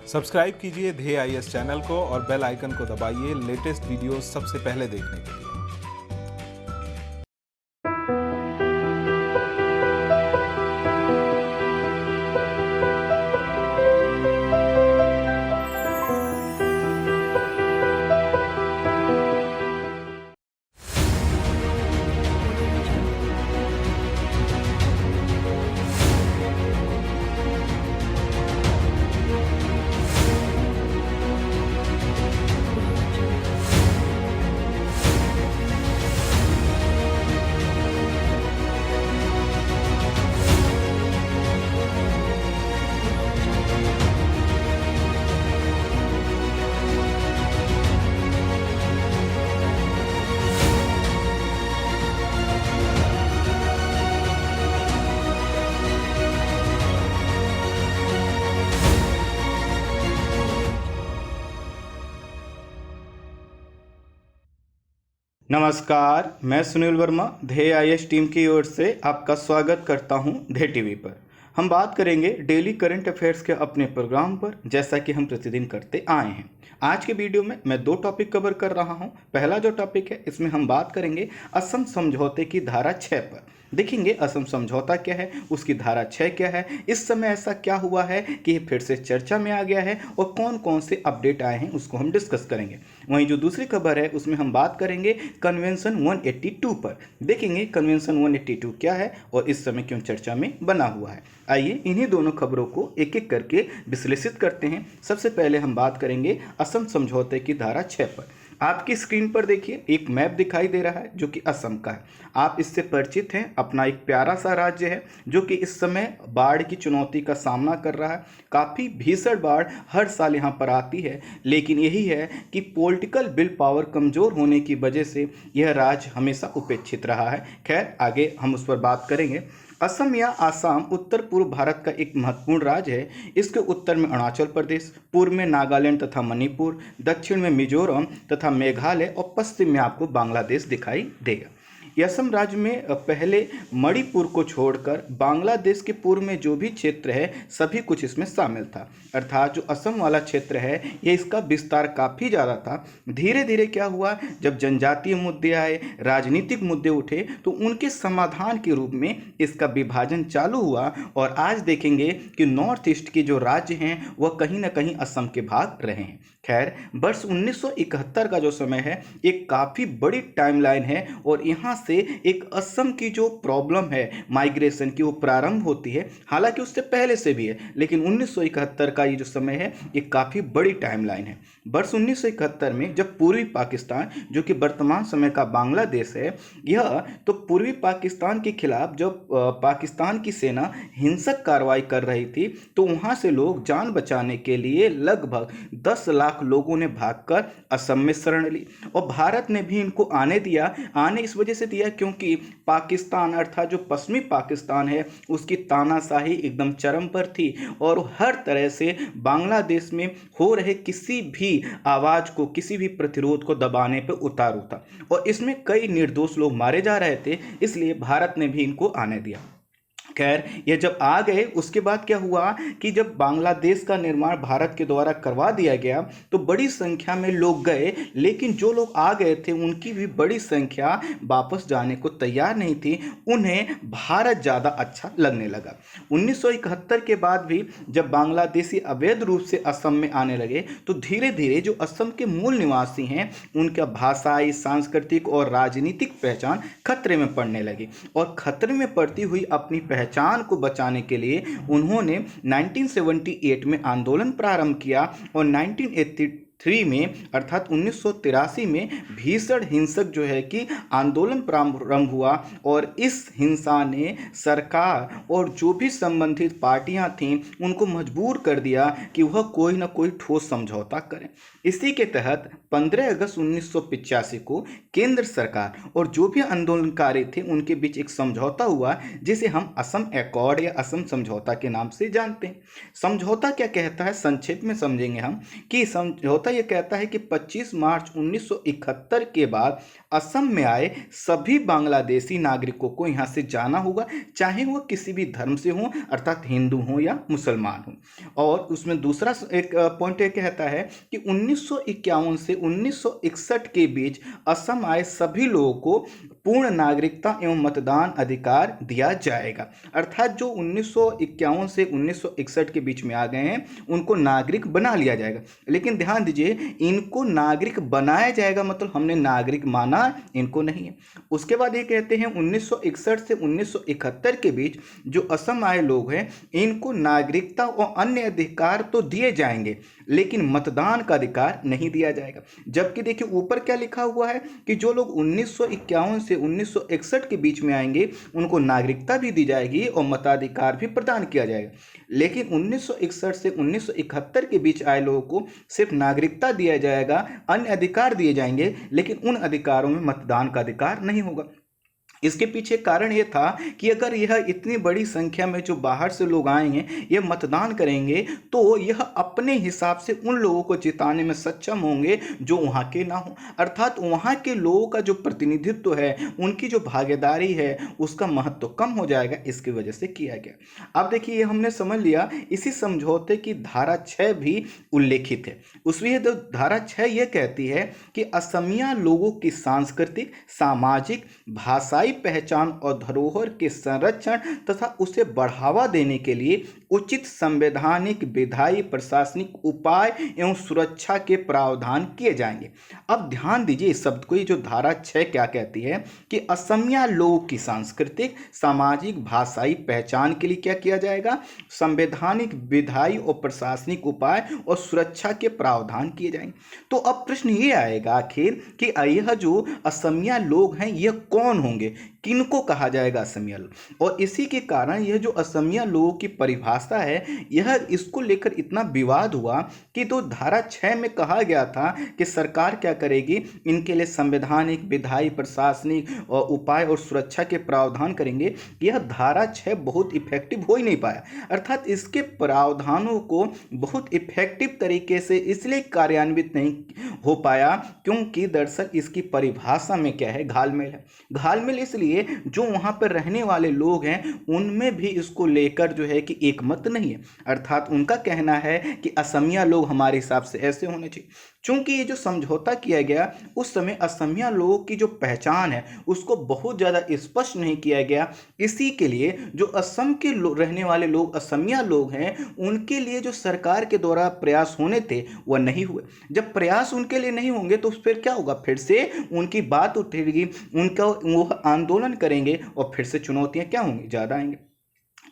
Subscribe कीजिए ध्येय IAS channel को और बेल आइकन को दबाइए लेटेस्ट वीडियो सबसे पहले देखने के लिए। नमस्कार, मैं सुनील वर्मा ध्येय आईएएस टीम की ओर से आपका स्वागत करता हूं ध्येय टीवी पर। हम बात करेंगे डेली करंट अफेयर्स के अपने प्रोग्राम पर, जैसा कि हम प्रतिदिन करते आए हैं। आज के वीडियो में मैं 2 टॉपिक कवर कर रहा हूं। पहला जो टॉपिक है, इसमें हम बात करेंगे असम समझौते की धारा 6 पर। देखेंगे असम समझौता क्या है, उसकी धारा 6 क्या है, इस समय ऐसा क्या हुआ है कि ये फिर से चर्चा में आ गया है और कौन कौन से अपडेट आए हैं उसको हम डिस्कस करेंगे। वहीं जो दूसरी खबर है उसमें हम बात करेंगे कन्वेंशन 182 पर। देखेंगे कन्वेंशन 182 क्या है और इस समय क्यों चर्चा में बना हुआ है। आइए इन्हीं दोनों खबरों को एक एक करके विश्लेषित करते हैं। सबसे पहले हम बात करेंगे असम समझौते की धारा 6 पर। आपकी स्क्रीन पर देखिए एक मैप दिखाई दे रहा है जो कि असम का है। आप इससे परिचित हैं। अपना एक प्यारा सा राज्य है जो कि इस समय बाढ़ की चुनौती का सामना कर रहा है। काफ़ी भीषण बाढ़ हर साल यहाँ पर आती है, लेकिन यही है कि पॉलिटिकल विल पावर कमज़ोर होने की वजह से यह राज्य हमेशा उपेक्षित रहा है। खैर, आगे हम उस पर बात करेंगे। असम या आसाम उत्तर पूर्व भारत का एक महत्वपूर्ण राज्य है। इसके उत्तर में अरुणाचल प्रदेश, पूर्व में नागालैंड तथा मणिपुर, दक्षिण में मिजोरम तथा मेघालय और पश्चिम में आपको बांग्लादेश दिखाई देगा। ये असम राज्य में पहले मणिपुर को छोड़कर बांग्लादेश के पूर्व में जो भी क्षेत्र है सभी कुछ इसमें शामिल था। अर्थात जो असम वाला क्षेत्र है ये इसका विस्तार काफ़ी ज़्यादा था। धीरे धीरे क्या हुआ, जब जनजातीय मुद्दे आए, राजनीतिक मुद्दे उठे, तो उनके समाधान के रूप में इसका विभाजन चालू हुआ और आज देखेंगे कि नॉर्थ ईस्ट के जो राज्य हैं वह कहीं ना कहीं असम के भाग रहे हैं। खैर, वर्ष 1971 का जो समय है एक काफ़ी बड़ी टाइमलाइन है और यहाँ से एक असम की जो प्रॉब्लम है माइग्रेशन की वो प्रारंभ होती है। हालांकि उससे पहले से भी है, लेकिन 1971 का ये जो समय है ये काफ़ी बड़ी टाइमलाइन है। वर्ष 1971 में जब पूर्वी पाकिस्तान, जो कि वर्तमान समय का बांग्लादेश है, यह तो पूर्वी पाकिस्तान के खिलाफ जब पाकिस्तान की सेना हिंसक कार्रवाई कर रही थी, तो वहाँ से लोग जान बचाने के लिए लगभग 10 लाख लोगों ने भागकर असम में शरण ली और भारत ने भी इनको आने इस वजह से दिया क्योंकि पाकिस्तान अर्थात जो पश्चिमी पाकिस्तान है उसकी तानाशाही एकदम चरम पर थी और हर तरह से बांग्लादेश में हो रहे किसी भी आवाज़ को, किसी भी प्रतिरोध को दबाने पर उतारू था और इसमें कई निर्दोष लोग मारे जा रहे थे, इसलिए भारत ने भी इनको आने दिया। खैर, ये जब आ गए उसके बाद क्या हुआ कि जब बांग्लादेश का निर्माण भारत के द्वारा करवा दिया गया तो बड़ी संख्या में लोग गए, लेकिन जो लोग आ गए थे उनकी भी बड़ी संख्या वापस जाने को तैयार नहीं थी। उन्हें भारत ज़्यादा अच्छा लगने लगा। 1971 के बाद भी जब बांग्लादेशी अवैध रूप से असम में आने लगे तो धीरे धीरे जो असम के मूल निवासी हैं उनका भाषाई, सांस्कृतिक और राजनीतिक पहचान खतरे में पड़ने लगी और खतरे में पड़ती हुई अपनी पहचान को बचाने के लिए उन्होंने 1978 में आंदोलन प्रारंभ किया और 1983 में अर्थात 1983 में भीषण हिंसक जो है कि आंदोलन प्रारंभ हुआ और इस हिंसा ने सरकार और जो भी संबंधित पार्टियां थीं उनको मजबूर कर दिया कि वह कोई ना कोई ठोस समझौता करें। इसी के तहत 15 अगस्त 1985 को केंद्र सरकार और जो भी आंदोलनकारी थे उनके बीच एक समझौता हुआ जिसे हम असम एकॉर्ड या असम समझौता के नाम से जानते हैं। समझौता क्या कहता है, संक्षेप में समझेंगे हम कि समझौता ये कहता है कि 25 मार्च 1971 के बाद असम में आए सभी बांग्लादेशी नागरिकों को यहाँ से जाना होगा, चाहे वो किसी भी धर्म से हो, अर्थात हिंदू हो या मुसलमान हो। और उसमें दूसरा एक पॉइंट ये कहता है कि 1951 से 1961 के बीच असम आए सभी लोगों को पूर्ण नागरिकता एवं मतदान अधिकार दिया जाएगा। अर्थात जो 1951 से 1961 के बीच में आ गए हैं उनको नागरिक बना लिया जाएगा। लेकिन ध्यान दीजिए, इनको नागरिक बनाया जाएगा मतलब हमने नागरिक माना, इनको नहीं है। उसके बाद ये कहते हैं 1961 से 1971 के बीच जो असम आए लोग हैं इनको नागरिकता और अन्य अधिकार तो दिए जाएंगे, लेकिन मतदान का अधिकार नहीं दिया जाएगा। जबकि देखिए ऊपर क्या लिखा हुआ है कि जो लोग 1951 से 1961 के बीच में आएंगे उनको नागरिकता भी दी जाएगी और मताधिकार भी प्रदान किया जाएगा। लेकिन 1961 से 1971 के बीच आए लोगों को सिर्फ नागरिकता दिया जाएगा, अन्य अधिकार दिए जाएंगे, लेकिन उन अधिकारों में मतदान का अधिकार नहीं होगा। इसके पीछे कारण ये था कि अगर यह इतनी बड़ी संख्या में जो बाहर से लोग आएंगे ये मतदान करेंगे तो यह अपने हिसाब से उन लोगों को जिताने में सक्षम होंगे जो वहाँ के ना हो, अर्थात वहाँ के लोगों का जो प्रतिनिधित्व है, उनकी जो भागीदारी है, उसका महत्व कम हो जाएगा। इसकी वजह से किया गया। अब देखिए ये हमने समझ लिया। इसी समझौते की धारा 6 भी उल्लेखित है। उसमें धारा 6 ये कहती है कि असमिया लोगों की सांस्कृतिक, सामाजिक, भाषाई पहचान और धरोहर के संरक्षण तथा उसे बढ़ावा देने के लिए उचित संवैधानिक, विधायी, प्रशासनिक उपाय एवं सुरक्षा के प्रावधान किए जाएंगे। अब ध्यान दीजिए इस शब्द को, ये जो धारा 6 क्या कहती है कि असमिया लोगों की सांस्कृतिक, सामाजिक, भाषाई पहचान के लिए क्या किया जाएगा, संवैधानिक, विधायी और प्रशासनिक उपाय और सुरक्षा के प्रावधान किए जाएंगे। तो अब प्रश्न ये आएगा आखिर कि यह जो असमिया लोग हैं यह कौन होंगे, किनको कहा जाएगा असमिया लोग। और इसी के कारण यह जो असमिया लोगों की परिभाषा है यह इसको लेकर इतना विवाद हुआ कि तो धारा 6 में कहा गया था कि सरकार क्या करेगी, इनके लिए संवैधानिक, विधायी, प्रशासनिक उपाय और सुरक्षा के प्रावधान करेंगे। यह धारा 6 बहुत इफेक्टिव हो ही नहीं पाया, अर्थात इसके प्रावधानों को बहुत इफेक्टिव तरीके से इसलिए कार्यान्वित नहीं हो पाया क्योंकि दरअसल इसकी परिभाषा में क्या है, घालमेल है। घालमेल इसलिए जो वहां पर रहने वाले लोग हैं उनमें भी इसको लेकर जो है कि एक मत नहीं है, अर्थात उनका कहना है कि असमिया लोग हमारे हिसाब से ऐसे होने चाहिए। चूंकि ये जो समझौता किया गया उस समय असमिया लोगों की जो पहचान है उसको बहुत ज़्यादा स्पष्ट नहीं किया गया, इसी के लिए जो असम के रहने वाले लोग असमिया लोग हैं उनके लिए जो सरकार के द्वारा प्रयास होने थे वह नहीं हुए। जब प्रयास उनके लिए नहीं होंगे तो फिर क्या होगा, फिर से उनकी बात उठेगी, उनका वो आंदोलन करेंगे और फिर से चुनौतियां क्या होंगी, ज़्यादा आएंगे।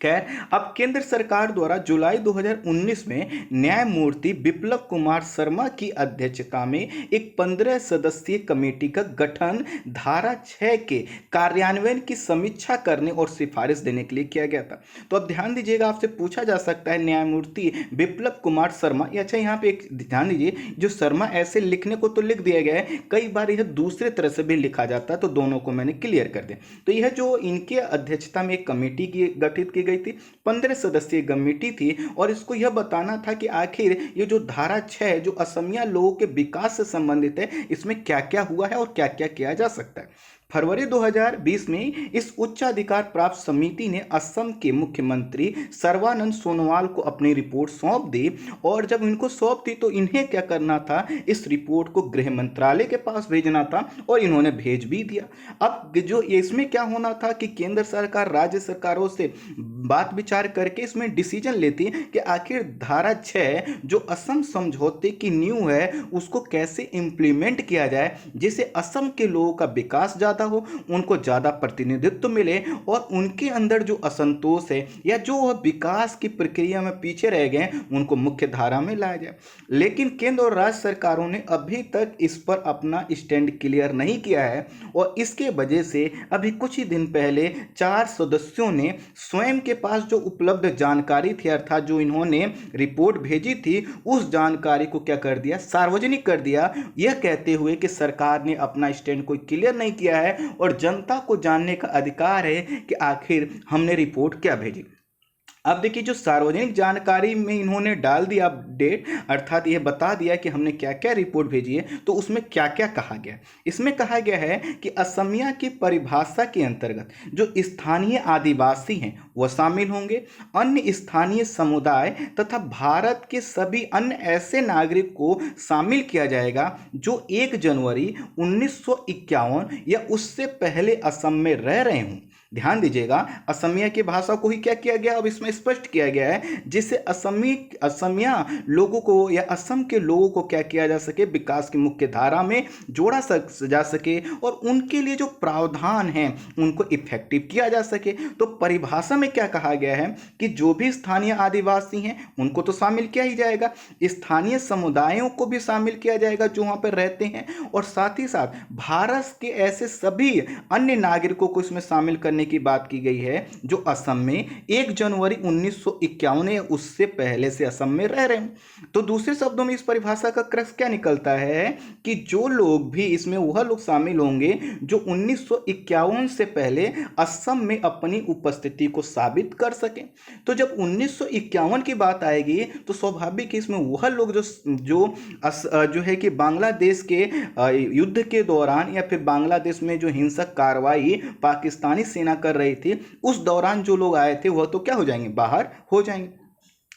खैर, अब केंद्र सरकार द्वारा जुलाई 2019 में न्यायमूर्ति बिप्लब कुमार शर्मा की अध्यक्षता में एक 15 सदस्यीय कमेटी का गठन धारा 6 के कार्यान्वयन की समीक्षा करने और सिफारिश देने के लिए किया गया था। तो अब ध्यान दीजिएगा, आपसे पूछा जा सकता है न्यायमूर्ति बिप्लब कुमार शर्मा, अच्छा यहाँ पे एक ध्यान दीजिए, जो शर्मा ऐसे लिखने को तो लिख दिया गया है, कई बार यह दूसरे तरह से भी लिखा जाता है, तो दोनों को मैंने क्लियर कर दिया। तो यह जो इनके अध्यक्षता में एक कमेटी की गठित की गई थी, 15 सदस्यीय कमेटी थी और इसको यह बताना था कि आखिर ये जो धारा 6 जो असमिया लोगों के विकास से संबंधित है इसमें क्या क्या हुआ है और क्या क्या किया जा सकता है। फरवरी 2020 में इस उच्चाधिकार प्राप्त समिति ने असम के मुख्यमंत्री सर्बानंद सोनोवाल को अपनी रिपोर्ट सौंप दी और जब इनको सौंप दी तो इन्हें क्या करना था, इस रिपोर्ट को गृह मंत्रालय के पास भेजना था और इन्होंने भेज भी दिया। अब जो इसमें क्या होना था कि केंद्र सरकार राज्य सरकारों से बात विचार करके इसमें डिसीजन लेती कि आखिर धारा 6 जो असम समझौते की नींव है उसको कैसे इंप्लीमेंट किया जाए जिससे असम के लोगों का विकास ज़्यादा हो, उनको ज़्यादा प्रतिनिधित्व मिले और उनके अंदर जो असंतोष है या जो विकास की प्रक्रिया में पीछे रह गए उनको मुख्य धारा में लाया जाए। लेकिन केंद्र और राज्य सरकारों ने अभी तक इस पर अपना स्टैंड क्लियर नहीं किया है और इसके वजह से अभी कुछ ही दिन पहले 4 सदस्यों ने स्वयं के पास जो उपलब्ध जानकारी थी, अर्थात जो इन्होंने रिपोर्ट भेजी थी, उस जानकारी को क्या कर दिया, सार्वजनिक कर दिया, यह कहते हुए कि सरकार ने अपना स्टैंड कोई क्लियर नहीं किया है और जनता को जानने का अधिकार है कि आखिर हमने रिपोर्ट क्या भेजी। अब देखिए जो सार्वजनिक जानकारी में इन्होंने डाल दिया अपडेट, अर्थात ये बता दिया कि हमने क्या क्या रिपोर्ट भेजी है, तो उसमें क्या क्या कहा गया। इसमें कहा गया है कि असमिया की परिभाषा के अंतर्गत जो स्थानीय आदिवासी हैं वह शामिल होंगे, अन्य स्थानीय समुदाय तथा भारत के सभी अन्य ऐसे नागरिक को शामिल किया जाएगा जो 1 जनवरी 1951 या उससे पहले असम में रह रहे हों। ध्यान दीजिएगा, असमिया की भाषा को ही क्या किया गया, अब इसमें स्पष्ट किया गया है, जिससे असमिया लोगों को या असम के लोगों को क्या किया जा सके, विकास की मुख्य धारा में जोड़ा जा सके और उनके लिए जो प्रावधान हैं उनको इफेक्टिव किया जा सके। तो परिभाषा में क्या कहा गया है कि जो भी स्थानीय आदिवासी हैं उनको तो शामिल किया ही जाएगा, स्थानीय समुदायों को भी शामिल किया जाएगा जो वहाँ पर रहते हैं, और साथ ही साथ भारत के ऐसे सभी अन्य नागरिकों को इसमें शामिल करने की बात की गई है जो असम में 1 जनवरी 1951 या उससे पहले से असम में रह रहे हैं। तो दूसरे शब्दों में इस परिभाषा का क्रक्स क्या निकलता है कि जो लोग भी इसमें वह लोग शामिल होंगे जो 1951 से पहले असम में अपनी उपस्थिति को साबित कर सकें। तो जब 1951 की बात आएगी तो स्वाभाविक है इसमें वह लोग जो है कि बांग्लादेश के युद्ध के दौरान या फिर बांग्लादेश में जो हिंसक कार्रवाई पाकिस्तानी सेना कर रही थी उस दौरान जो लोग आए थे वह तो क्या हो जाएंगे, बाहर हो जाएंगे।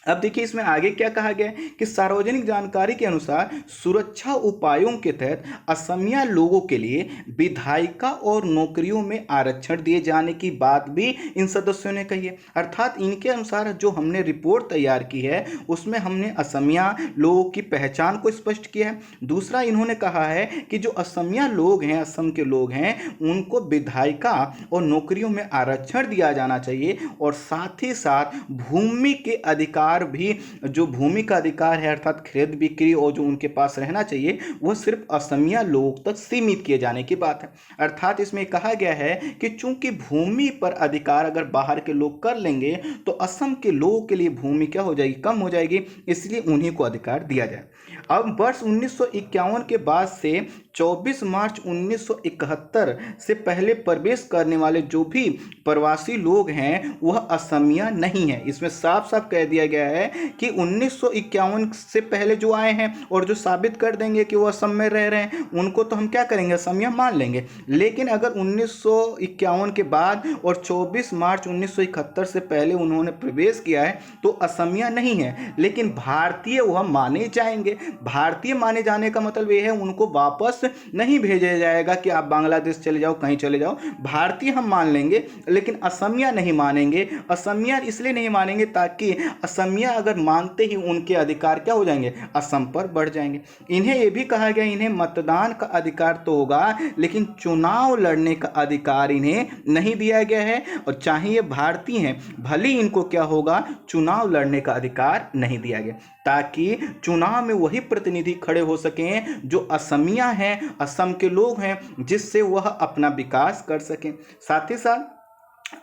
अब देखिए इसमें आगे क्या कहा गया है कि सार्वजनिक जानकारी के अनुसार सुरक्षा उपायों के तहत असमिया लोगों के लिए विधायिका और नौकरियों में आरक्षण दिए जाने की बात भी इन सदस्यों ने कही है। अर्थात इनके अनुसार जो हमने रिपोर्ट तैयार की है उसमें हमने असमिया लोगों की पहचान को स्पष्ट किया है। दूसरा इन्होंने कहा है कि जो असमिया लोग हैं, असम के लोग हैं, उनको विधायिका और नौकरियों में आरक्षण दिया जाना चाहिए, और साथ ही साथ भूमि के अधिकार भी, जो भूमि का अधिकार है अर्थात खरीद बिक्री और जो उनके पास रहना चाहिए वह सिर्फ असमिया लोगों तक सीमित किए जाने की बात है। अर्थात इसमें कहा गया है कि चूंकि भूमि पर अधिकार अगर बाहर के लोग कर लेंगे तो असम के लोगों के लिए भूमि क्या हो जाएगी, कम हो जाएगी, इसलिए उन्हीं को अधिकार दिया जाए। अब वर्ष 1951 के बाद से 24 मार्च 1971 से पहले प्रवेश करने वाले जो भी प्रवासी लोग हैं वह असमिया नहीं है। इसमें साफ साफ कह दिया गया है कि 1951 से पहले जो आए हैं और जो साबित कर देंगे कि वो असम में रह रहे हैं उनको तो हम क्या करेंगे, असमिया मान लेंगे। लेकिन अगर 1951 के बाद और 24 मार्च 1971 से पहले उन्होंने प्रवेश किया है तो असमिया नहीं है, लेकिन भारतीय वह माने जाएंगे। भारतीय माने जाने का मतलब यह है उनको वापस नहीं भेजा जाएगा कि आप बांग्लादेश चले जाओ, कहीं चले जाओ, भारतीय हम मान लेंगे लेकिन असमिया नहीं मानेंगे। असमिया इसलिए नहीं मानेंगे ताकि असमिया अगर मानते ही उनके अधिकार क्या हो जाएंगे, असम पर बढ़ जाएंगे। इन्हें यह भी कहा गया इन्हें मतदान का अधिकार तो होगा लेकिन चुनाव लड़ने का अधिकार इन्हें नहीं दिया गया है, और चाहे ये भारतीय हैं भले इनको क्या होगा, चुनाव लड़ने का अधिकार नहीं दिया गया, ताकि चुनाव में वही प्रतिनिधि खड़े हो सकें जो असमिया हैं, असम के लोग हैं, जिससे वह अपना विकास कर सकें। साथ ही साथ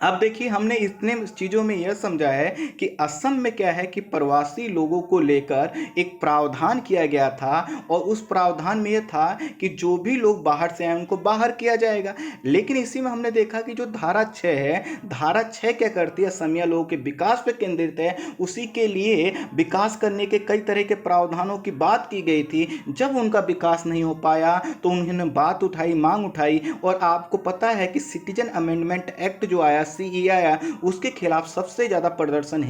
अब देखिए हमने इतने चीज़ों में यह समझा है कि असम में क्या है कि प्रवासी लोगों को लेकर एक प्रावधान किया गया था, और उस प्रावधान में यह था कि जो भी लोग बाहर से आए उनको बाहर किया जाएगा। लेकिन इसी में हमने देखा कि जो धारा 6 है, धारा 6 क्या करती है, असमिया लोगों के विकास पर केंद्रित है। उसी के लिए विकास करने के कई तरह के प्रावधानों की बात की गई थी। जब उनका विकास नहीं हो पाया तो उन्होंने बात उठाई, मांग उठाई, और आपको पता है कि सिटीजन अमेंडमेंट एक्ट जो आया, सीए आया, उसके खिलाफ सबसे ज़्यादा प्रदर्शन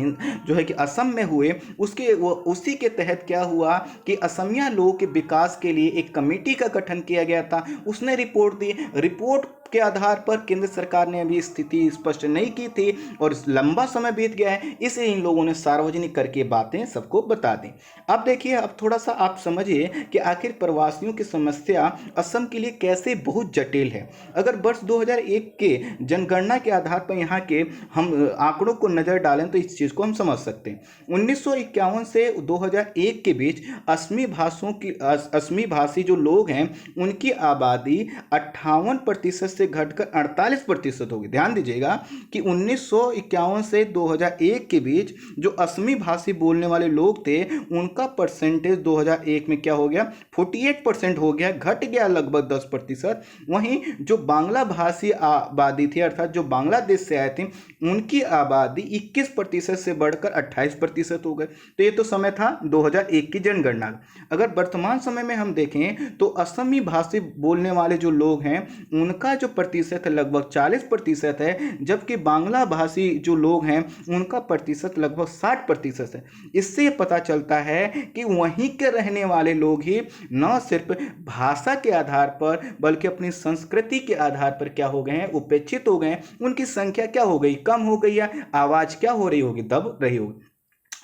जो है कि असम में हुए। उसी के तहत क्या हुआ कि असमिया लोगों के विकास के लिए एक कमेटी का गठन किया गया था। उसने रिपोर्ट दी, रिपोर्ट के आधार पर केंद्र सरकार ने अभी स्थिति स्पष्ट नहीं की थी और लंबा समय बीत गया है, इसलिए इन लोगों ने सार्वजनिक करके बातें सबको बता दी। अब देखिए, अब थोड़ा सा आप समझिए कि आखिर प्रवासियों की समस्या असम के लिए कैसे बहुत जटिल है। अगर वर्ष 2001 के जनगणना के आधार पर यहाँ के हम आंकड़ों को नज़र डालें तो इस चीज़ को हम समझ सकते हैं। 1951 से 2001 के बीच असमी भाषी जो लोग हैं उनकी आबादी 58% से घटकर 48% हो गई। ध्यान दीजिएगा कि 1951 से 2001 के बीच जो असमी भाषी बोलने वाले लोग थे उनका परसेंटेज 2001 में क्या हो गया, 48% हो गया, घट गया लगभग 10%। वहीं जो बांग्ला भाषी आबादी थी अर्थात जो बांग्लादेश से आए थे उनकी आबादी 21% से बढ़कर 28% हो गए। तो ये तो समय था 2001 की जनगणना। अगर वर्तमान समय में हम देखें तो असमी भाषी बोलने वाले जो लोग हैं उनका जो प्रतिशत है लगभग 40% है, जबकि बांग्ला भाषी जो लोग हैं उनका प्रतिशत लगभग 60% है। इससे ये पता चलता है कि वहीं के रहने वाले लोग ही न सिर्फ भाषा के आधार पर बल्कि अपनी संस्कृति के आधार पर क्या हो गए हैं, उपेक्षित हो गए हैं। उनकी संख्या क्या हो गई, कम हो गई, या आवाज क्या हो रही होगी, दब रही होगी।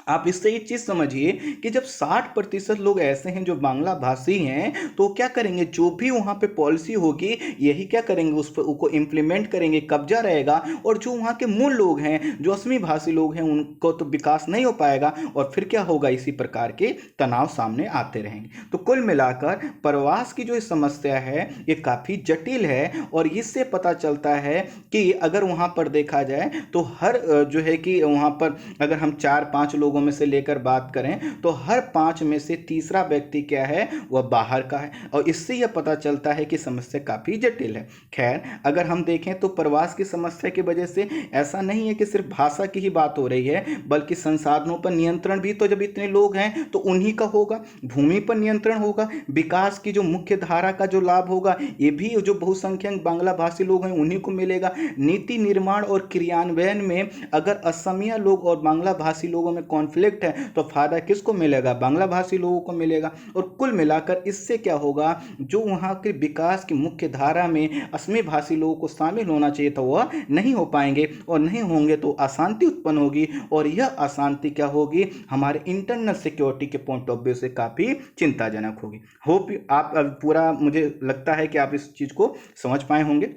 आप इससे एक चीज समझिए कि जब 60% लोग ऐसे हैं जो बांग्ला भाषी हैं तो क्या करेंगे, जो भी वहां पे पॉलिसी होगी यही क्या करेंगे, उस पर उसको इम्प्लीमेंट करेंगे, कब्जा रहेगा। और जो वहां के मूल लोग हैं, जो असमी भाषी लोग हैं, उनको तो विकास नहीं हो पाएगा और फिर क्या होगा, इसी प्रकार के तनाव सामने आते रहेंगे। तो कुल मिलाकर प्रवास की जो समस्या है ये काफी जटिल है और इससे पता चलता है कि अगर वहां पर देखा जाए तो हर जो है कि वहां पर अगर हम 4-5 लोगों में से लेकर बात करें तो हर 5 में से तीसरा व्यक्ति क्या है, वह बाहर का है। और इससे यह पता चलता है कि समस्या काफी जटिल है। खैर, अगर हम देखें तो प्रवास की समस्या की वजह से ऐसा नहीं है कि सिर्फ भाषा की ही बात हो रही है, बल्कि संसाधनों पर नियंत्रण भी तो जब इतने लोग हैं तो उन्हीं का होगा, भूमि पर नियंत्रण होगा, विकास की जो मुख्य धारा का जो लाभ होगा ये भी जो बहुसंख्यक बांग्ला भाषी लोग हैं उन्हीं को मिलेगा। नीति निर्माण और क्रियान्वयन में अगर असमिया लोग और बांग्ला भाषी लोगों में कॉन्फ्लिक्ट है तो फायदा किसको मिलेगा, बांग्ला भाषी लोगों को मिलेगा। और कुल मिलाकर इससे क्या होगा, जो वहां के विकास की मुख्य धारा में असमी भाषी लोगों को शामिल होना चाहिए था वह नहीं हो पाएंगे, और नहीं होंगे तो अशांति उत्पन्न होगी। और यह अशांति क्या होगी, हमारे इंटरनल सिक्योरिटी के पॉइंट ऑफ व्यू से काफी चिंताजनक होगी। होप आप पूरा, मुझे लगता है कि आप इस चीज को समझ पाए होंगे।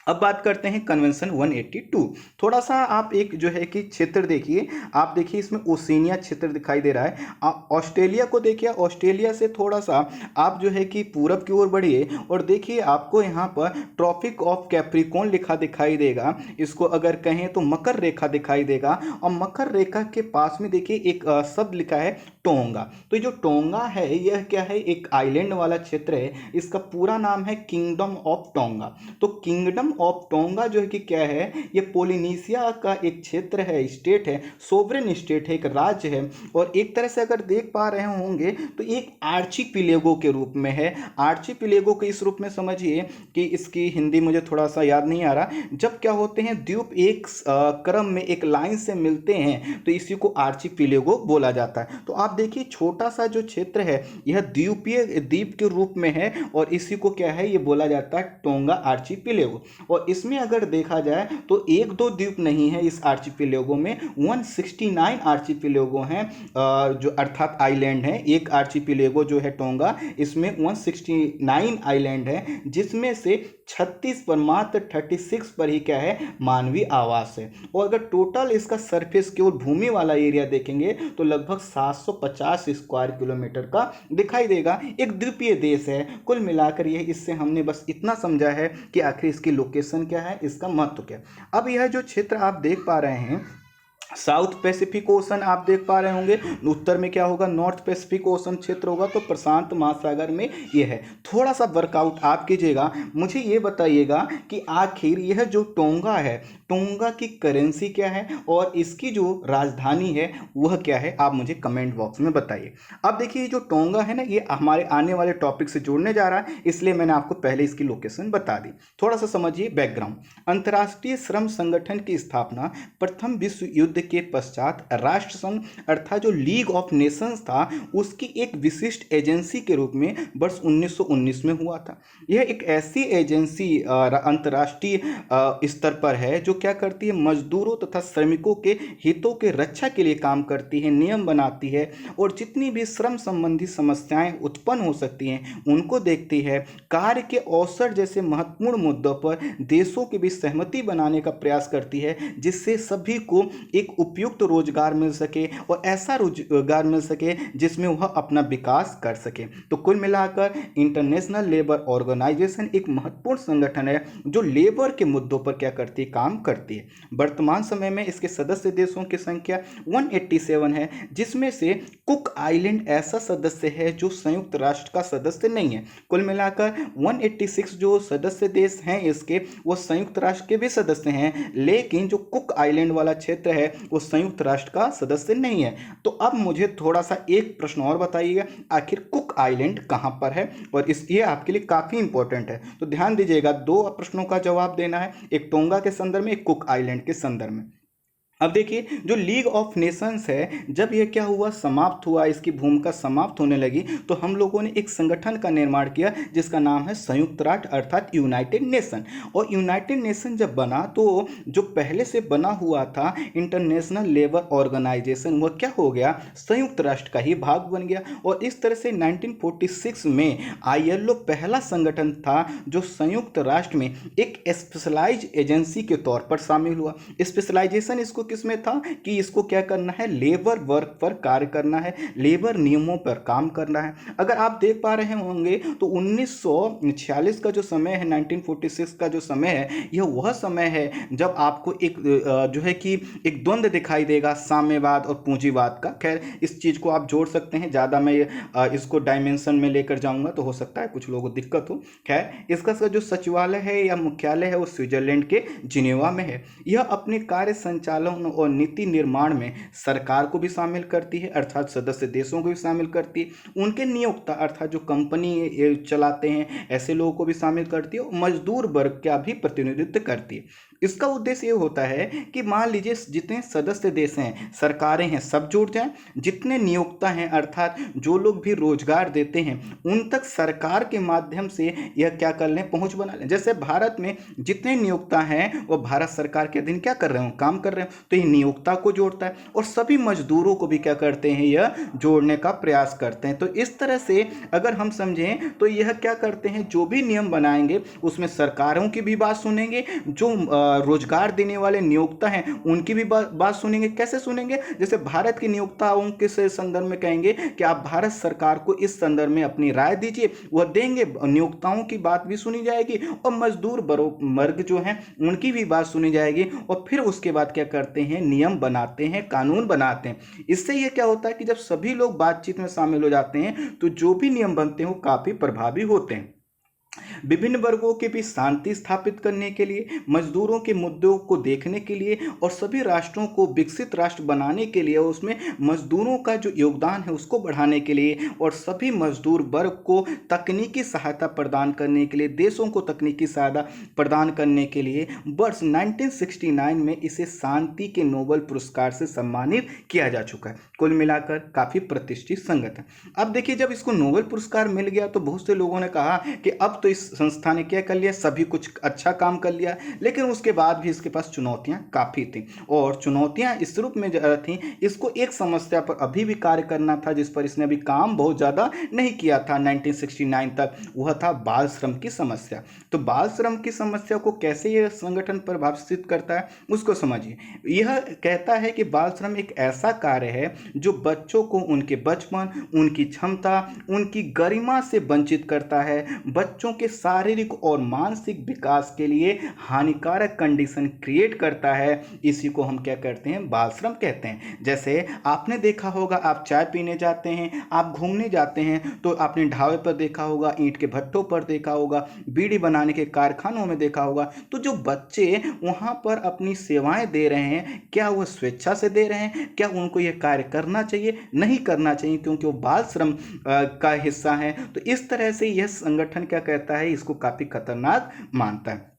अब बात करते हैं कन्वेंशन 182। थोड़ा सा आप एक जो है कि क्षेत्र देखिए, आप देखिए इसमें ओशिनिया क्षेत्र दिखाई दे रहा है। आप ऑस्ट्रेलिया को देखिए, ऑस्ट्रेलिया से थोड़ा सा आप जो है कि पूरब की ओर बढ़िए और देखिए आपको यहाँ पर ट्रॉपिक ऑफ कैप्रिकॉर्न लिखा दिखाई देगा। इसको अगर कहें तो मकर रेखा दिखाई देगा, और मकर रेखा के पास में देखिए एक शब्द लिखा है टोंगा। तो जो टोंगा है यह क्या है, एक आइलैंड वाला क्षेत्र है। इसका पूरा नाम है किंगडम ऑफ टोंगा। तो किंगडम ऑफ टोंगा जो है कि क्या है, ये पोलिनेशिया का एक क्षेत्र है, स्टेट है, सोवरेन स्टेट है, एक राज्य है। और एक तरह से अगर देख पा रहे होंगे तो एक आर्चिपिलेगो के रूप में है। आर्चिपिलेगो के इस रूप में समझिए कि इसकी हिंदी मुझे थोड़ा सा याद नहीं आ रहा। जब क्या होते हैं द्वीप एक क्रम में एक लाइन से मिलते हैं तो इसी को आर्चिपिलेगो बोला जाता है। तो आप देखिए छोटा सा जो क्षेत्र है यह द्वीपीय द्वीप के रूप में है और इसी को क्या है, ये बोला जाता है टोंगा आर्चिपिलेगो। और इसमें अगर देखा जाए तो एक दो द्वीप नहीं है इस आर्चिपिलेगो में, 169 आर्चिपिलेगो हैं, जो अर्थात आइलैंड हैं। एक आर्चिपिलेगो जो है टोंगा, इसमें 169 आइलैंड है, जिसमें से 36 पर मात्र 36 पर ही क्या है, मानवीय आवास है। और अगर टोटल इसका सरफेस केवल भूमि वाला एरिया देखेंगे तो लगभग 750 स्क्वायर किलोमीटर का दिखाई देगा। एक द्वीपीय देश है। कुल मिलाकर यह, इससे हमने बस इतना समझा है कि आखिर इसकी लोकेशन क्या है, इसका महत्व क्या है। अब यह जो क्षेत्र आप देख पा रहे हैं साउथ पैसिफिक ओशन आप देख पा रहे होंगे, उत्तर में क्या होगा, नॉर्थ पैसिफिक ओशन क्षेत्र होगा, तो प्रशांत महासागर में यह है। थोड़ा सा वर्कआउट आप कीजिएगा, मुझे ये बताइएगा कि आखिर यह जो टोंगा है, टोंगा की करेंसी क्या है और इसकी जो राजधानी है वह क्या है, आप मुझे कमेंट बॉक्स में बताइए। अब देखिए जो टोंगा है ना, ये हमारे आने वाले टॉपिक से जुड़ने जा रहा है, इसलिए मैंने आपको पहले इसकी लोकेशन बता दी। थोड़ा सा समझिए बैकग्राउंड। अंतर्राष्ट्रीय श्रम संगठन की स्थापना प्रथम विश्व युद्ध के पश्चात राष्ट्र संघ अर्थात जो लीग ऑफ नेशंस था उसकी एक विशिष्ट एजेंसी के रूप में वर्ष 1919 में हुआ था। यह एक ऐसी एजेंसी अंतर्राष्ट्रीय स्तर पर है जो क्या करती है, मजदूरों तथा श्रमिकों के हितों के रक्षा के लिए काम करती है, नियम बनाती है और जितनी भी श्रम संबंधी समस्याएं उत्पन्न हो सकती हैं उनको देखती है। कार्य के अवसर जैसे महत्वपूर्ण मुद्दों पर देशों के बीच सहमति बनाने का प्रयास करती है, जिससे सभी को एक एक उपयुक्त रोजगार मिल सके और ऐसा रोजगार मिल सके जिसमें वह अपना विकास कर सके। तो कुल मिलाकर इंटरनेशनल लेबर ऑर्गेनाइजेशन एक महत्वपूर्ण संगठन है जो लेबर के मुद्दों पर क्या करती है, काम करती है। वर्तमान समय में इसके सदस्य देशों की संख्या 187 है, जिसमें से कुक आइलैंड ऐसा सदस्य है जो संयुक्त राष्ट्र का सदस्य नहीं है। कुल मिलाकर 186 जो सदस्य देश हैं इसके, वो संयुक्त राष्ट्र के भी सदस्य हैं, लेकिन जो कुक आइलैंड वाला क्षेत्र है वो संयुक्त राष्ट्र का सदस्य नहीं है। तो अब मुझे थोड़ा सा एक प्रश्न और बताइएगा, आखिर कुक आइलैंड कहां पर है, और ये आपके लिए काफी इंपॉर्टेंट है। तो ध्यान दीजिएगा, दो प्रश्नों का जवाब देना है, एक टोंगा के संदर्भ में, एक कुक आइलैंड के संदर्भ में। अब देखिए, जो लीग ऑफ नेशंस है, जब यह क्या हुआ, समाप्त हुआ, इसकी भूमिका समाप्त होने लगी, तो हम लोगों ने एक संगठन का निर्माण किया जिसका नाम है संयुक्त राष्ट्र अर्थात यूनाइटेड नेशन। और यूनाइटेड नेशन जब बना तो जो पहले से बना हुआ था इंटरनेशनल लेबर ऑर्गेनाइजेशन, वह क्या हो गया, संयुक्त राष्ट्र का ही भाग बन गया। और इस तरह से 1946 में ILO पहला संगठन था जो संयुक्त राष्ट्र में एक स्पेशलाइज एजेंसी के तौर पर शामिल हुआ। स्पेशलाइजेशन इसको किसमें था कि इसको क्या करना है, लेबर वर्क पर कार्य करना है, लेबर नियमों पर काम करना है। अगर आप देख पा रहे होंगे तो 1946 का जो समय है, 1946 का जो समय है, यह वह समय है जब आपको एक जो है कि एक द्वंद्व दिखाई देगा, साम्यवाद और पूंजीवाद का। खैर, इस चीज को आप जोड़ सकते हैं, ज्यादा मैं इसको डायमेंशन में लेकर जाऊंगा तो हो सकता है कुछ लोगों को दिक्कत हो। खैर, इसका जो सचिवालय है या मुख्यालय है वो स्विट्जरलैंड के जिनेवा में है। यह अपने कार्य संचालन और नीति निर्माण में सरकार को भी शामिल करती है, अर्थात सदस्य देशों को भी शामिल करती है, उनके नियोक्ता अर्थात जो कंपनी चलाते हैं ऐसे लोगों को भी शामिल करती है, और मजदूर वर्ग का भी प्रतिनिधित्व करती है। इसका उद्देश्य ये होता है कि मान लीजिए जितने सदस्य देश हैं, सरकारें हैं, सब जुड़ जाएं, जितने नियोक्ता हैं अर्थात जो लोग भी रोजगार देते हैं उन तक सरकार के माध्यम से यह क्या कर लें, पहुंच बना लें। जैसे भारत में जितने नियोक्ता हैं वो भारत सरकार के अधीन क्या कर रहे हो, काम कर रहे हो, तो ये नियोक्ता को जोड़ता है और सभी मजदूरों को भी क्या करते हैं, यह जोड़ने का प्रयास करते हैं। तो इस तरह से अगर हम समझें तो यह क्या करते हैं, जो भी नियम बनाएंगे उसमें सरकारों की भी बात सुनेंगे, जो रोजगार देने वाले नियोक्ता हैं उनकी भी बात सुनेंगे। कैसे सुनेंगे, जैसे भारत के नियोक्ताओं के संदर्भ में कहेंगे कि आप भारत सरकार को इस संदर्भ में अपनी राय दीजिए, वह देंगे, नियोक्ताओं की बात भी सुनी जाएगी और मजदूर वर्ग जो हैं उनकी भी बात सुनी जाएगी, और फिर उसके बाद क्या करते हैं, नियम बनाते हैं, कानून बनाते हैं। इससे ये क्या होता है कि जब सभी लोग बातचीत में शामिल हो जाते हैं तो जो भी नियम बनते हैं वो काफी प्रभावी होते हैं। विभिन्न वर्गों के बीच शांति स्थापित करने के लिए, मजदूरों के मुद्दों को देखने के लिए और सभी राष्ट्रों को विकसित राष्ट्र बनाने के लिए, उसमें मजदूरों का जो योगदान है उसको बढ़ाने के लिए और सभी मजदूर वर्ग को तकनीकी सहायता प्रदान करने के लिए, देशों को तकनीकी सहायता प्रदान करने के लिए वर्ष 1969 में इसे शांति के नोबेल पुरस्कार से सम्मानित किया जा चुका है। कुल मिलाकर काफी प्रतिष्ठित संगठन। अब देखिए, जब इसको नोबेल पुरस्कार मिल गया तो बहुत से लोगों ने कहा कि अब तो इस संस्था ने क्या कर लिया, सभी कुछ अच्छा काम कर लिया, लेकिन उसके बाद भी इसके पास चुनौतियां काफी थी। और चुनौतियां इस रूप में थी, इसको एक समस्या पर अभी भी कार्य करना था जिस पर इसने अभी काम बहुत ज्यादा नहीं किया था 1969 तक, वह था बाल श्रम की समस्या। तो बाल श्रम की समस्या को कैसे यह संगठन प्रभावित करता है उसको समझिए। यह कहता है कि बाल श्रम एक ऐसा कार्य है जो बच्चों को उनके बचपन, उनकी क्षमता, उनकी गरिमा से वंचित करता है, बच्चों के शारीरिक और मानसिक विकास के लिए हानिकारक कंडीशन क्रिएट करता है। इसी को हम क्या कहते हैं, बाल श्रम कहते हैं। जैसे आपने देखा होगा, आप चाय पीने जाते हैं, आप घूमने जाते हैं तो आपने ढाबे पर देखा होगा, ईंट के भट्टों पर देखा होगा, बीड़ी बनाने के कारखानों में देखा होगा। तो जो बच्चे वहां पर अपनी सेवाएं दे रहे हैं, क्या वह स्वेच्छा से दे रहे हैं, क्या उनको यह कार्य करना चाहिए, नहीं करना चाहिए, क्योंकि वो बाल श्रम का हिस्सा है। तो इस तरह से यह संगठन क्या कहता है, इसको काफी खतरनाक मानता है।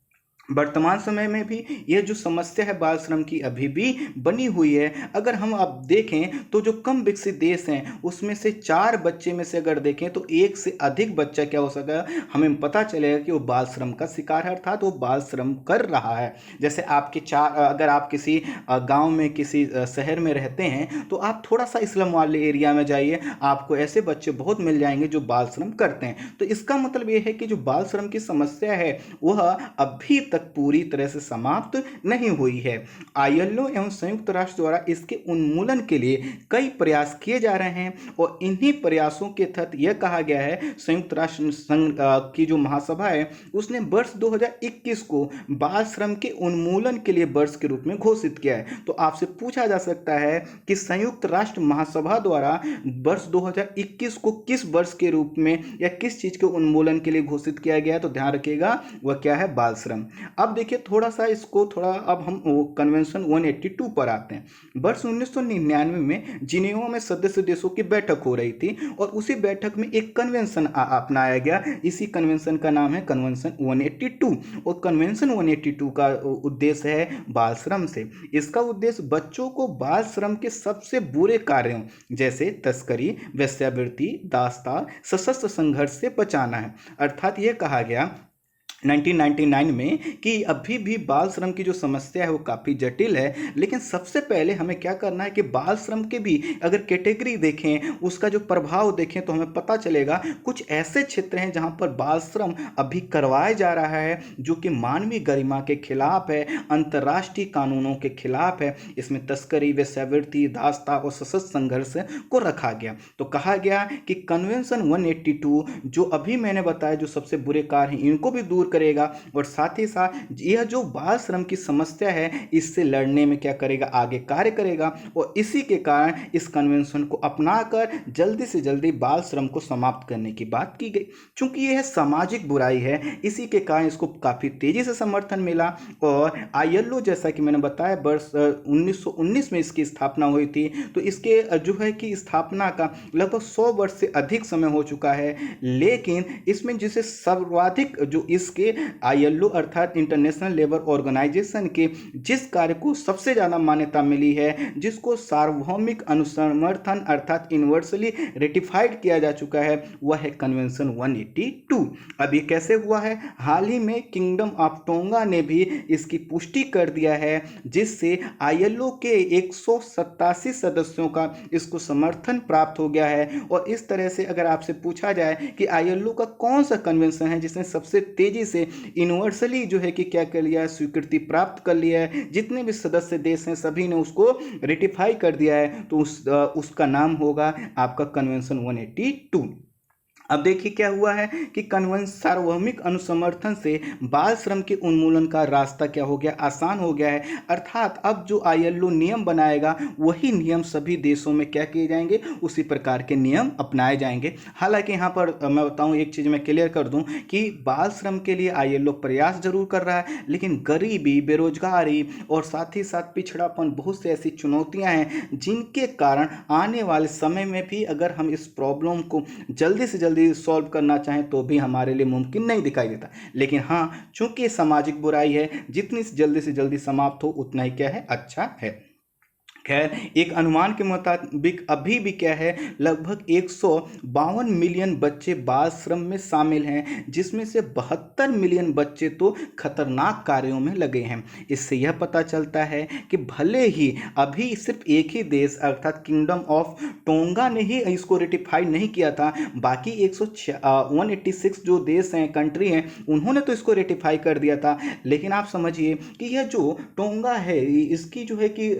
वर्तमान समय में भी यह जो समस्या है बाल श्रम की अभी भी बनी हुई है। अगर हम अब देखें तो जो कम विकसित देश हैं उसमें से 4 बच्चे में से अगर देखें तो 1 से अधिक बच्चा क्या हो सका, हमें पता चलेगा कि वो बाल श्रम का शिकार है, अर्थात वो बाल श्रम कर रहा है। जैसे आपके अगर आप किसी गांव में, किसी शहर में रहते हैं तो आप थोड़ा सा स्लम वाले एरिया में जाइए, आपको ऐसे बच्चे बहुत मिल जाएंगे जो बाल श्रम करते हैं। तो इसका मतलब ये है कि जो बाल श्रम की समस्या है वह अभी तक पूरी तरह से समाप्त नहीं हुई है। आईएलओ एवं संयुक्त राष्ट्र द्वारा इसके उन्मूलन के लिए कई प्रयास किए जा रहे हैं और इन्हीं प्रयासों के तहत यह कहा गया है, संयुक्त राष्ट्र संघ की जो महासभा है उसने वर्ष 2021 को बाल श्रम के उन्मूलन के लिए वर्ष के रूप में घोषित किया है। तो आपसे पूछा जा सकता है कि संयुक्त राष्ट्र महासभा द्वारा वर्ष 2021 को किस वर्ष के रूप में या किस चीज के उन्मूलन के लिए घोषित किया गया है, तो ध्यान रखिएगा वह क्या है, बाल श्रम। अब देखिए थोड़ा सा इसको अब हम कन्वेंशन 182 पर आते हैं। वर्ष 1999 में जिनेवा में सदस्य देशों की बैठक हो रही थी और उसी बैठक में एक कन्वेंशन अपनाया गया। इसी कन्वेंशन का नाम है कन्वेंशन 182 और कन्वेंशन 182 का उद्देश्य है बाल श्रम से। इसका उद्देश्य बच्चों को बाल श्रम के सबसे बुरे कार्यों जैसे तस्करी, वेश्यावृत्ति, दास्तां, सशस्त्र संघर्ष से बचाना है। अर्थात यह कहा गया 1999 में कि अभी भी बाल श्रम की जो समस्या है वो काफ़ी जटिल है, लेकिन सबसे पहले हमें क्या करना है कि बाल श्रम के भी अगर कैटेगरी देखें, उसका जो प्रभाव देखें तो हमें पता चलेगा कुछ ऐसे क्षेत्र हैं जहां पर बाल श्रम अभी करवाया जा रहा है जो कि मानवीय गरिमा के खिलाफ है, अंतर्राष्ट्रीय कानूनों के खिलाफ है। इसमें तस्करी, वेश्यावृत्ति, दास्तां और सशस्त्र संघर्ष को रखा गया। तो कहा गया कि कन्वेंशन 182 जो अभी मैंने बताया जो सबसे बुरे कार्य हैं इनको भी दूर करेगा और साथ ही साथ यह जो बाल श्रम की समस्या है इससे लड़ने में क्या करेगा, आगे कार्य करेगा। और इसी के कारण इस कन्वेंशन को अपनाकर जल्दी से जल्दी बाल श्रम को समाप्त करने की बात की गई। चूंकि यह सामाजिक बुराई है इसी के कारण इसको काफी तेजी से समर्थन मिला और आईएलओ जैसा कि मैंने बताया वर्ष 1919 में इसकी स्थापना हुई थी। तो इसके जो है कि स्थापना का लगभग 100 वर्ष से अधिक समय हो चुका है, लेकिन इसमें जिसे सर्वाधिक जो इसके आईएलओ अर्थात इंटरनेशनल लेबर ऑर्गेनाइजेशन के जिस कार्य को सबसे ज्यादा मान्यता मिली है, जिसको सार्वभौमिक अनुसमर्थन अर्थात यूनिवर्सली रेटिफाइड किया जा चुका है, वह है कन्वेंशन 182। अब ये कैसे हुआ है, हाल ही में किंगडम ऑफ टोंगा ने भी इसकी पुष्टि कर दिया है, जिससे आईएलओ के 187 सदस्यों का इसको समर्थन प्राप्त हो गया है। और इस तरह से अगर आपसे पूछा जाए कि आईएलओ का कौन सा कन्वेंशन है जिसने सबसे तेजी से यूनिवर्सली जो है कि क्या कर लिया है, स्वीकृति प्राप्त कर लिया है, जितने भी सदस्य देश हैं सभी ने उसको रेटिफाई कर दिया है, तो उसका नाम होगा आपका कन्वेंशन 182। अब देखिए क्या हुआ है कि कन्वेंशन सार्वभौमिक अनुसमर्थन से बाल श्रम के उन्मूलन का रास्ता क्या हो गया, आसान हो गया है। अर्थात अब जो आईएलओ नियम बनाएगा वही नियम सभी देशों में क्या किए जाएंगे, उसी प्रकार के नियम अपनाए जाएंगे। हालांकि यहाँ पर मैं बताऊँ एक चीज़ मैं क्लियर कर दूँ कि बाल श्रम के लिए आईएलओ प्रयास जरूर कर रहा है, लेकिन गरीबी, बेरोजगारी और साथ ही साथ पिछड़ापन बहुत सी ऐसी चुनौतियाँ हैं जिनके कारण आने वाले समय में भी अगर हम इस प्रॉब्लम को जल्दी से जल्दी सॉल्व करना चाहें तो भी हमारे लिए मुमकिन नहीं दिखाई देता। लेकिन हाँ, चूंकि सामाजिक बुराई है, जितनी जल्दी से जल्दी समाप्त हो उतना ही क्या है, अच्छा है। खैर, एक अनुमान के मुताबिक अभी भी क्या है, लगभग 152 मिलियन बच्चे बाल श्रम में शामिल हैं, जिसमें से 72 मिलियन बच्चे तो खतरनाक कार्यों में लगे हैं। इससे यह पता चलता है कि भले ही अभी सिर्फ एक ही देश अर्थात किंगडम ऑफ टोंगा ने ही इसको रेटिफाई नहीं किया था, बाकी 186 जो देश हैं, कंट्री हैं, उन्होंने तो इसको रेटिफाई कर दिया था। लेकिन आप समझिए कि यह जो टोंगा है इसकी जो है कि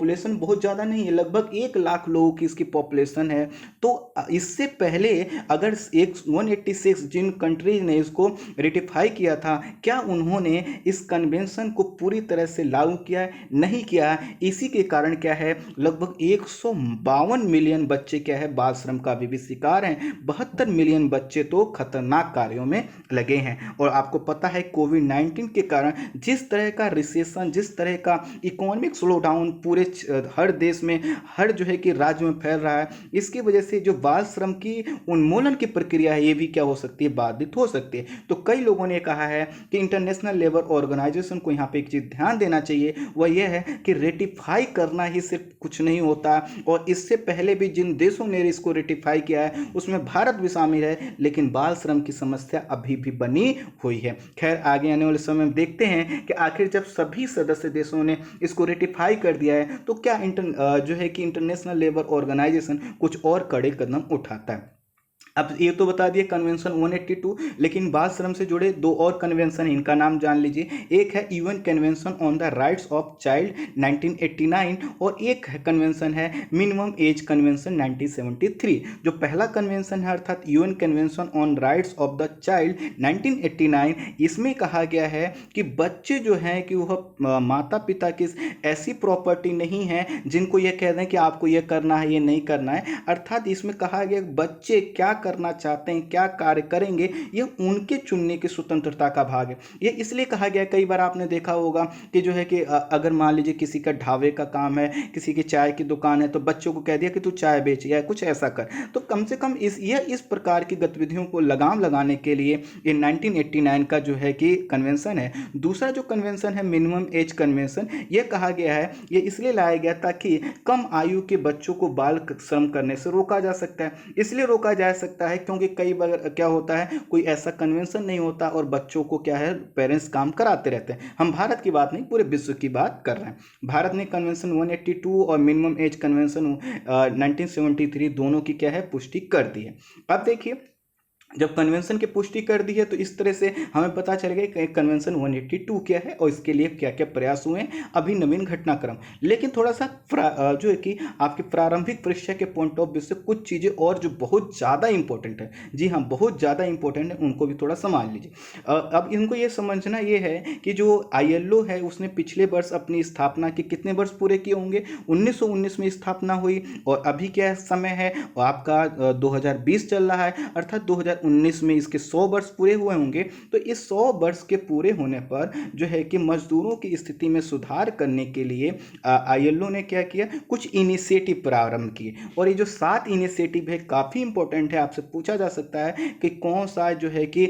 पॉपुलेशन बहुत ज़्यादा नहीं है, लगभग 1 लाख लोगों की इसकी पॉपुलेशन है। तो इससे पहले अगर 186 जिन कंट्रीज ने इसको रेटिफाई किया था, क्या उन्होंने इस कन्वेंशन को पूरी तरह से लागू किया है? नहीं किया। इसी के कारण क्या है, लगभग 152 मिलियन बच्चे क्या है, बाल श्रम का भी शिकार हैं। 72 मिलियन बच्चे तो खतरनाक कार्यों में लगे हैं। और आपको पता है कोविड-19 के कारण जिस तरह का रिसेशन, जिस तरह का इकोनॉमिक स्लो डाउन पूरे हर देश में, हर जो है कि राज्य में फैल रहा है, इसकी वजह से जो बाल श्रम की उन्मूलन की प्रक्रिया है ये भी क्या हो सकती है, बाधित हो सकती है। तो कई लोगों ने कहा है कि इंटरनेशनल लेबर ऑर्गेनाइजेशन को यहाँ पे एक चीज ध्यान देना चाहिए, वह यह है कि रेटिफाई करना ही सिर्फ कुछ नहीं होता। और इससे पहले भी जिन देशों ने इसको रेटिफाई किया है उसमें भारत भी शामिल है, लेकिन बाल श्रम की समस्या अभी भी बनी हुई है। खैर, आगे आने वाले समय में देखते हैं कि आखिर जब सभी सदस्य देशों ने इसको रेटिफाई कर दिया है तो क्या जो है कि इंटरनेशनल लेबर ऑर्गेनाइजेशन कुछ और कड़े कदम उठाता है। अब ये तो बता दिए कन्वेंशन 182, लेकिन बाल श्रम से जुड़े दो और कन्वेंशन है, इनका नाम जान लीजिए। एक है UN convention on the rights of child 1989 और एक है कन्वेंशन है मिनिमम एज कन्वेंशन 1973। जो पहला कन्वेंशन है अर्थात UN convention on rights of the child 1989, इसमें कहा गया है कि बच्चे जो हैं कि वह माता पिता की ऐसी प्रॉपर्टी नहीं है जिनको ये कह दें कि आपको ये करना है ये नहीं करना है। अर्थात इसमें कहा गया बच्चे क्या करना चाहते हैं, क्या कार्य करेंगे, यह उनके चुनने की स्वतंत्रता का भाग है। ये इसलिए कहा गया, कई बार आपने देखा होगा कि जो है कि अगर मान लीजिए किसी का ढाबे का काम है, किसी की चाय की दुकान है, तो बच्चों को कह दिया कि तू चाय बेच या कुछ ऐसा कर। तो कम से कम इस प्रकार की गतिविधियों को लगाम लगाने के लिए ये 1989 का जो है कि कन्वेंशन है। दूसरा जो कन्वेंशन है मिनिमम एज कन्वेंशन, ये कहा गया है, ये इसलिए लाया गया ताकि कम आयु के बच्चों को बाल श्रम करने से रोका जा सकता है। इसलिए रोका जा सकता है क्योंकि कई बार क्या होता है, कोई ऐसा कन्वेंशन नहीं होता और बच्चों को क्या है पेरेंट्स काम कराते रहते हैं। हम भारत की बात नहीं, पूरे विश्व की बात कर रहे हैं। भारत ने कन्वेंशन 182 और मिनिमम एज कन्वेंशन 1973 दोनों की क्या है पुष्टि कर दी है। अब देखिए, जब कन्वेंशन की पुष्टि कर दी है तो इस तरह से हमें पता चल गया कि कन्वेंशन 182 क्या है और इसके लिए क्या क्या प्रयास हुए हैं, अभी नवीन घटनाक्रम। लेकिन थोड़ा सा जो है कि आपके प्रारंभिक परीक्षा के पॉइंट ऑफ व्यू से कुछ चीज़ें और जो बहुत ज़्यादा इंपॉर्टेंट है, जी हाँ बहुत ज़्यादा इंपॉर्टेंट है, उनको भी थोड़ा संभाल लीजिए। अब इनको ये समझना ये है कि जो ILO है उसने पिछले वर्ष अपनी स्थापना के कितने वर्ष पूरे किए होंगे, 1919 में स्थापना हुई और अभी क्या समय है और आपका 2020 चल रहा है, अर्थात 2019 में इसके 100 वर्ष पूरे हुए होंगे। तो इस 100 वर्ष के पूरे होने पर जो है कि मजदूरों की स्थिति में सुधार करने के लिए ILO ने क्या किया, कुछ इनिशिएटिव प्रारंभ किए। और ये जो 7 इनिशिएटिव है काफ़ी इंपॉर्टेंट है, आपसे पूछा जा सकता है कि कौन सा जो है कि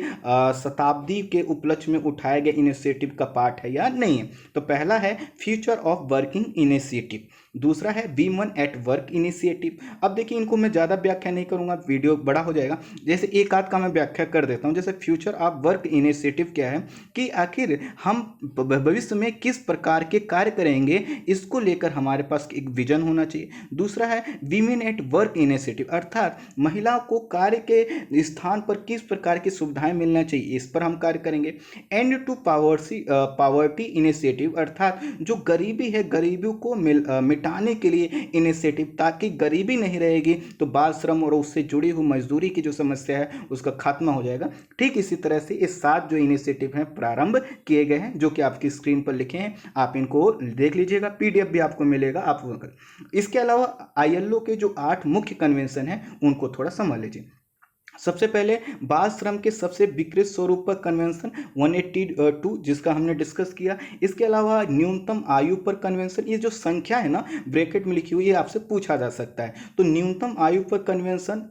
शताब्दी के उपलक्ष्य में उठाए गए इनिशिएटिव का पार्ट है या नहीं है। तो पहला है फ्यूचर ऑफ वर्किंग इनिशिएटिव, दूसरा है वीमेन एट वर्क इनिशिएटिव। अब देखिए इनको मैं ज़्यादा व्याख्या नहीं करूँगा, वीडियो बड़ा हो जाएगा, जैसे एक आध का मैं व्याख्या कर देता हूँ। जैसे फ्यूचर ऑफ वर्क इनिशिएटिव क्या है कि आखिर हम भविष्य में किस प्रकार के कार्य करेंगे, इसको लेकर हमारे पास एक विजन होना चाहिए। दूसरा है वीमेन एट वर्क इनिशिएटिव, अर्थात महिलाओं को कार्य के स्थान पर किस प्रकार की सुविधाएं मिलना चाहिए, इस पर हम कार्य करेंगे। एंड टू पावर्टी इनिशिएटिव, अर्थात जो गरीबी है गरीबी को मिटाने के लिए इनिशिएटिव, ताकि गरीबी नहीं रहेगी तो बाल श्रम और उससे जुड़ी हुई मजदूरी की जो समस्या है उसका खात्मा हो जाएगा। ठीक इसी तरह से ये 7 जो इनिशिएटिव हैं प्रारंभ किए गए हैं, जो कि आपकी स्क्रीन पर लिखे हैं, आप इनको देख लीजिएगा, PDF भी आपको मिलेगा। आप इसके अलावा ILO के जो 8 मुख्य कन्वेंशन हैं उनको थोड़ा समझ लीजिए। सबसे पहले बाल श्रम के सबसे विकृत स्वरूप पर कन्वेंशन 182 जिसका हमने डिस्कस किया। इसके अलावा न्यूनतम आयु पर कन्वेंशन, ये जो संख्या है ना ब्रैकेट में लिखी हुई, ये आपसे पूछा जा सकता है। तो न्यूनतम आयु पर कन्वेंशन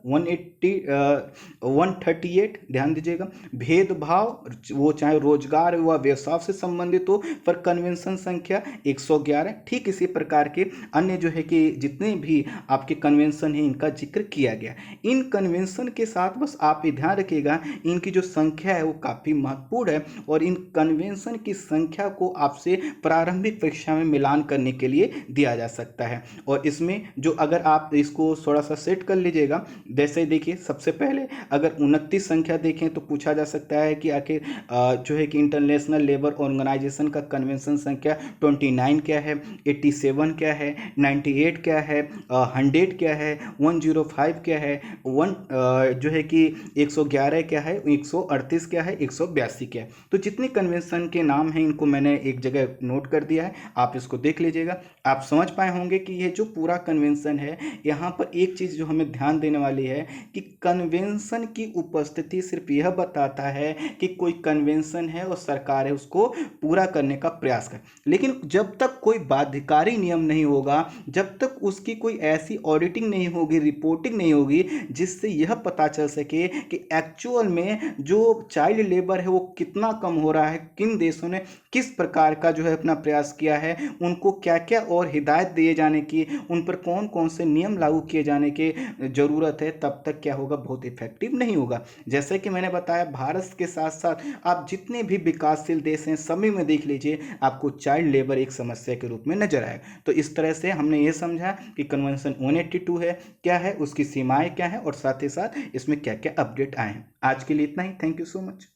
138, ध्यान दीजिएगा। भेदभाव वो चाहे रोजगार व व्यवसाय से संबंधित हो पर कन्वेंशन संख्या 111। ठीक इसी प्रकार के अन्य जो है कि जितने भी आपके कन्वेंशन हैं इनका जिक्र किया गया। इन कन्वेंशन के साथ बस आप ये ध्यान रखिएगा इनकी जो संख्या है वो काफ़ी महत्वपूर्ण है और इन कन्वेंशन की संख्या को आपसे प्रारंभिक परीक्षा में मिलान करने के लिए दिया जा सकता है। और इसमें जो अगर आप इसको थोड़ा सा सेट कर लीजिएगा, जैसे देखिए सबसे पहले अगर 29 संख्या देखें तो पूछा जा सकता है कि आखिर जो है कि इंटरनेशनल लेबर ऑर्गेनाइजेशन का कन्वेंशन संख्या 29 क्या है, 87 क्या है, 98 क्या है, 100 क्या है, 105 क्या है, जो है कि 111 क्या है, 138 क्या है, 182 क्या है। तो जितने कन्वेंशन के नाम हैं इनको मैंने एक जगह नोट कर दिया है, आप इसको देख लीजिएगा। आप समझ पाए होंगे कि ये जो पूरा कन्वेंशन है, यहाँ पर एक चीज़ जो हमें ध्यान देने वाली है कि कन्वेंशन की उपस्थिति सिर्फ यह बताता है कि कोई कन्वेंशन है और सरकार है उसको पूरा करने का प्रयास कर, लेकिन जब तक कोई बाध्यकारी नियम नहीं होगा, जब तक उसकी कोई ऐसी ऑडिटिंग नहीं होगी, रिपोर्टिंग नहीं होगी जिससे यह पता चल सके कि एक्चुअल में जो चाइल्ड लेबर है वो कितना कम हो रहा है, किन देशों ने किस प्रकार का जो है अपना प्रयास किया है, उनको क्या क्या और हिदायत दिए जाने की, उन पर कौन कौन से नियम लागू किए जाने की ज़रूरत है, तब तक क्या होगा, बहुत इफेक्टिव नहीं होगा। जैसे कि मैंने बताया भारत के साथ साथ आप जितने भी विकासशील देश हैं सभी में देख लीजिए आपको चाइल्ड लेबर एक समस्या के रूप में नजर आएगा। तो इस तरह से हमने ये समझा कि कन्वेंशन 182 है क्या है, उसकी सीमाएं क्या है और साथ ही साथ इसमें क्या क्या अपडेट आए हैं। आज के लिए इतना ही। Thank you so much.